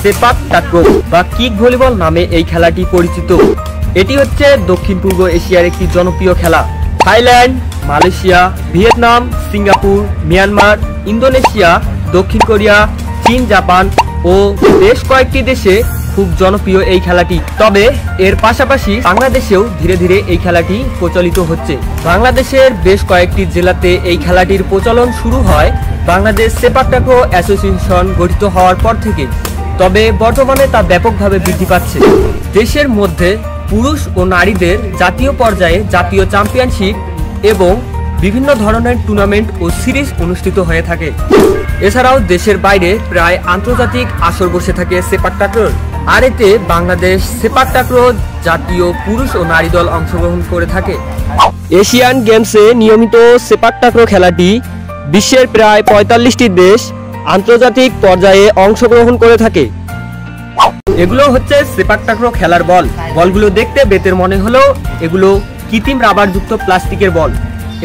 Sepak টাক্রো বা kick volleyball নামে এই খেলাটি পরিচিত। এটি হচ্ছে দক্ষিণ পূর্ব এশিয়ার একটি জনপ্রিয় খেলা। Thailand, Malaysia, Vietnam, Singapore, Myanmar, Indonesia, দক্ষিণ কোরিয়া, চীন, জাপান ও বেশ কয়েকটি দেশে খুব জনপ্রিয় এই খেলাটি। তবে এর পাশাপাশি বাংলাদেশেও ধীরে ধীরে এই খেলাটি প্রচলিত হচ্ছে। বাংলাদেশের বেশ কয়েকটি জেলাতে এই খেলাটির প্রচলন শুরু হয় বাংলাদেশ সেপাক টাক্রো অ্যাসোসিয়েশন গঠিত হওয়ার পর থেকে। তবে বর্তমানে তা ব্যাপকভাবে বৃদ্ধি পাচ্ছে। দেশের মধ্যে পুরুষ ও নারীদের জাতীয় পর্যায়ে জাতীয় চ্যাম্পিয়নশিপ এবং বিভিন্ন ধরনের টুর্নামেন্ট ও সিরিজ অনুষ্ঠিত হয়ে থাকে। এছাড়াও দেশের বাইরে প্রায় আন্তর্জাতিক আসর বসে থাকে সেপাক টাক্রোর। আর এতে বাংলাদেশ সেপাক টাক্রো জাতীয় পুরুষ ও নারী দল অংশগ্রহণ করে থাকে। এশিয়ান গেমসে নিয়মিত সেপাক টাক্রো খেলাটি বিশ্বের প্রায় ৪৫টি দেশ আন্তর্জাতিক পর্যায়ে অংশগ্রহণ করে থাকে। এগুলো হচ্ছে সেপাক টাক্রো খেলার বল। বলগুলো দেখতে বেতের মনে হলেও এগুলো কৃত্রিম রাবার যুক্ত প্লাস্টিকের বল।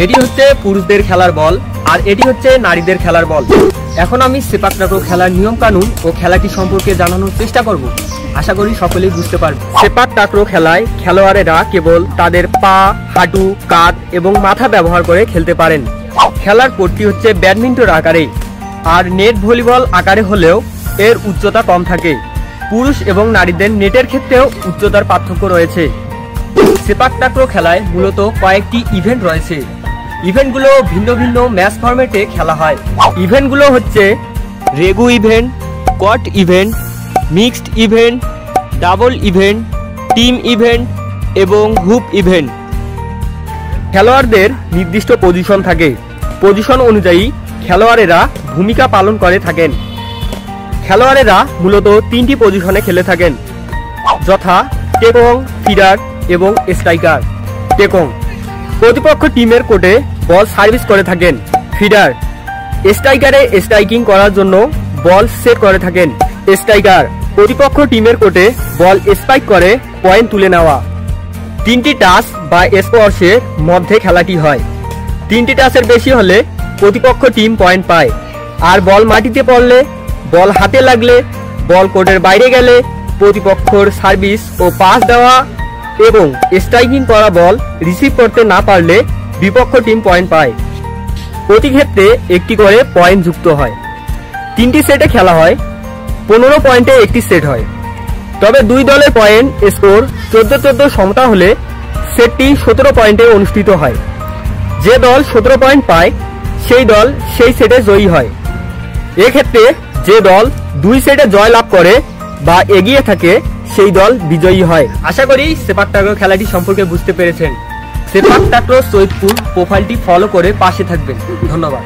এটি হচ্ছে পুরুষদের খেলার বল আর এটি হচ্ছে নারীদের খেলার বল। এখন আমি সেপাক টাক্রো খেলার নিয়ম কানুন ও খেলাটি সম্পর্কে জানানোর চেষ্টা করব। আশা করি সকলেই বুঝতে পারবে। সেপাক টাক্রো খেলায় খেলোয়াড়েরা কেবল তাদের পা, হাঁটু, কাঁধ এবং মাথা ব্যবহার করে খেলতে পারেন। খেলার কোর্টটি হচ্ছে ব্যাডমিন্টন আকারে আর নেট ভলিবল আকারে হলেও এর উচ্চতা কম থাকে। পুরুষ এবং নারীদের নেটের ক্ষেত্রেও উচ্চতার পার্থক্য রয়েছে। সেপাক টাক্রো খেলায় মূলত কয়েকটি ইভেন্ট রয়েছে। ইভেন্টগুলো ভিন্ন ভিন্ন ম্যাচ ফরম্যাটে খেলা হয়। ইভেন্টগুলো হচ্ছে রেগু ইভেন্ট, কট event, mixed event, double event, team event এবং হুপ ইভেন্ট। খেলোয়াড়দের নির্দিষ্ট পজিশন থাকে। পজিশন অনুযায়ী খেলোয়াড়েরা ভূমিকা পালন করে থাকেন। খেলোয়াড়েরা মূলত 3টি পজিশনে খেলে থাকেন, যথা টেকং, ফিডার এবং স্ট্রাইকার। টেকং প্রতিপক্ষ টিমের কোর্টে বল সার্ভিস করে থাকেন। ফিডার স্ট্রাইকারে স্ট্রাইকিং করার জন্য বল সেট করে থাকেন। স্ট্রাইকার প্রতিপক্ষ টিমের কোর্টে বল স্পাইক করে পয়েন্ট তুলে নেওয়া। 3টি টাচ বা স্পর্শের মধ্যে খেলাটি হয়। 3টি টাচের বেশি হলে প্রতিপক্ষ টিম পয়েন্ট পায়। আর বল মাটিতে পড়লে, বল হাতে লাগলে, বল কোর্টের বাইরে গেলে প্রতিপক্ষর সার্ভিস ও পাস দেওয়া এবং স্ট্রাইকিং করা বল রিসিভ করতে না পারলে বিপক্ষ টিম পয়েন্ট পায়। প্রতি ক্ষেত্রে একটি করে পয়েন্ট যুক্ত হয়। 3টি সেটে খেলা হয়। 15 পয়েন্টে একটি সেট হয়। তবে 2 দলের পয়েন্ট স্কোর 14-14 সমতা হলে সেটটি 17 পয়েন্টে অনুষ্ঠিত হয়। যে দল 17 পয়েন্ট পায় সেই দল সেই সেটে জয়ী হয়। এক্ষেত্রে যে দল 2 সেটে জয় লাভ করে বা এগিয়ে থাকে সেই দল বিজয়ী হয়। আশা করি সেপাক টাক্রো খেলাটি সম্পর্কে বুঝতে পেরেছেন। সেপাক টাক্রো সৈয়দপুর প্রোফাইলটি ফলো করে পাশে থাকবেন। ধন্যবাদ।